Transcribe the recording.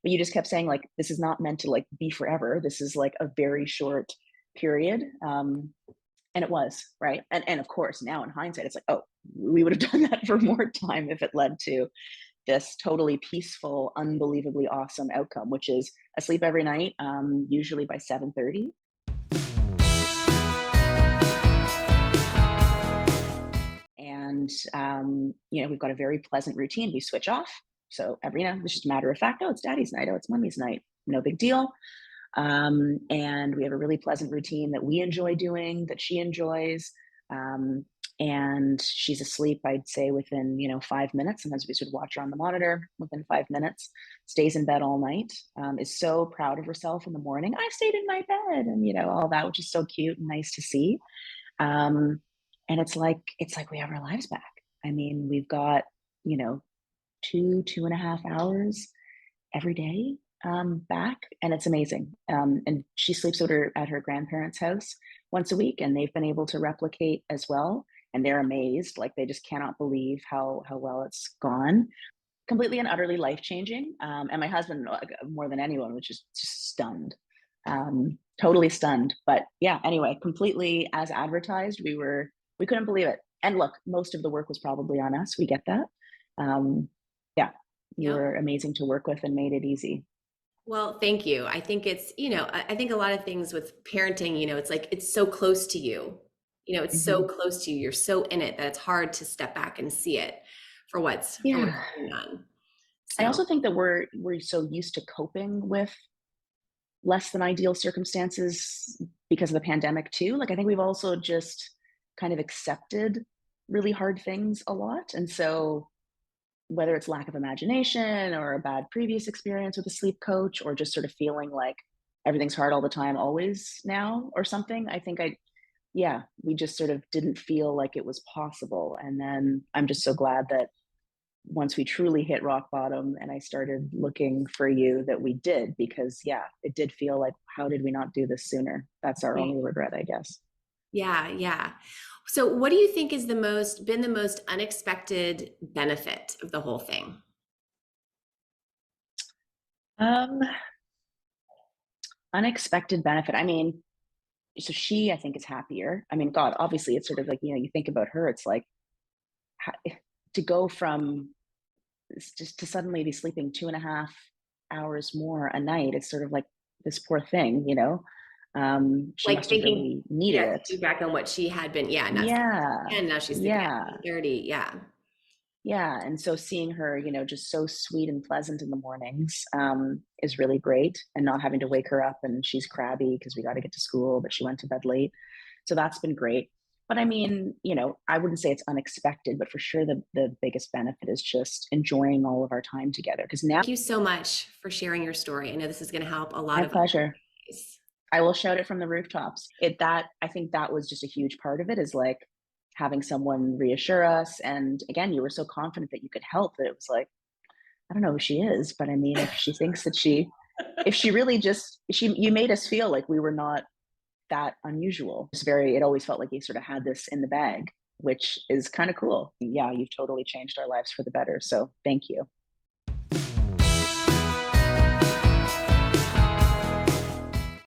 But you just kept saying like, this is not meant to like be forever. This is like a very short period. And it was, right? And of course, now in hindsight, it's like, oh, we would have done that for more time if it led to this totally peaceful, unbelievably awesome outcome, which is asleep every night, usually by 7:30. And we've got a very pleasant routine. We switch off. So every night, it's just a matter of fact, oh, it's daddy's night, oh, it's mommy's night. No big deal. And we have a really pleasant routine that we enjoy doing, that she enjoys. Um, and she's asleep, I'd say, within 5 minutes. Sometimes we sort of watch her on the monitor within 5 minutes. Stays in bed all night. Is so proud of herself in the morning. I stayed in my bed, and all that, which is so cute and nice to see. Um, and it's like we have our lives back. I mean, we've got you know 2.5 hours every day back, and it's amazing. And she sleeps at her grandparents' house once a week, and they've been able to replicate as well. And they're amazed, like they just cannot believe how well it's gone. Completely and utterly life changing. And my husband, more than anyone, was just stunned, totally stunned. But yeah, anyway, completely as advertised. We couldn't believe it. And look, most of the work was probably on us. We get that. Yeah, you Yep. were amazing to work with and made it easy. Well, thank you. I think it's, I think a lot of things with parenting, it's like it's so close to you. It's so Hmm. close to you. You're so in it that it's hard to step back and see it for what's Yeah. going on. I So, also think that we're so used to coping with less than ideal circumstances because of the pandemic too. Like I think we've also just kind of accepted really hard things a lot. And so whether it's lack of imagination or a bad previous experience with a sleep coach or just sort of feeling like everything's hard all the time always now or something, I think yeah, we just sort of didn't feel like it was possible. And then I'm just so glad that once we truly hit rock bottom and I started looking for you that we did, because yeah, it did feel like, how did we not do this sooner? That's our right. only regret, I guess. Yeah, yeah. So, what do you think is the most unexpected benefit of the whole thing? Um, Unexpected benefit. I mean, so she, I think, is happier. I mean, God, obviously, it's sort of like, you think about her, it's like to go from just to suddenly be sleeping 2.5 hours more a night. It's sort of like this poor thing. She Like must have thinking, really needed yeah, it. thinking back on what she had been, yeah, not sleeping at Yeah. 10, now she's sleeping at Yeah. 30. Yeah. Yeah, and so seeing her, just so sweet and pleasant in the mornings, is really great, and not having to wake her up and she's crabby because we got to get to school, but she went to bed late. So that's been great. But I mean, I wouldn't say it's unexpected, but for sure the biggest benefit is just enjoying all of our time together. Because now, Thank you so much for sharing your story. I know this is going to help a lot my of pleasure. families. I will shout it from the rooftops. I think that was just a huge part of it, is like having someone reassure us. And again, you were so confident that you could help that it was like, I don't know who she is, but I mean, if she thinks that if she really you made us feel like we were not that unusual. It always felt like you sort of had this in the bag, which is kind of cool. Yeah, you've totally changed our lives for the better. So thank you.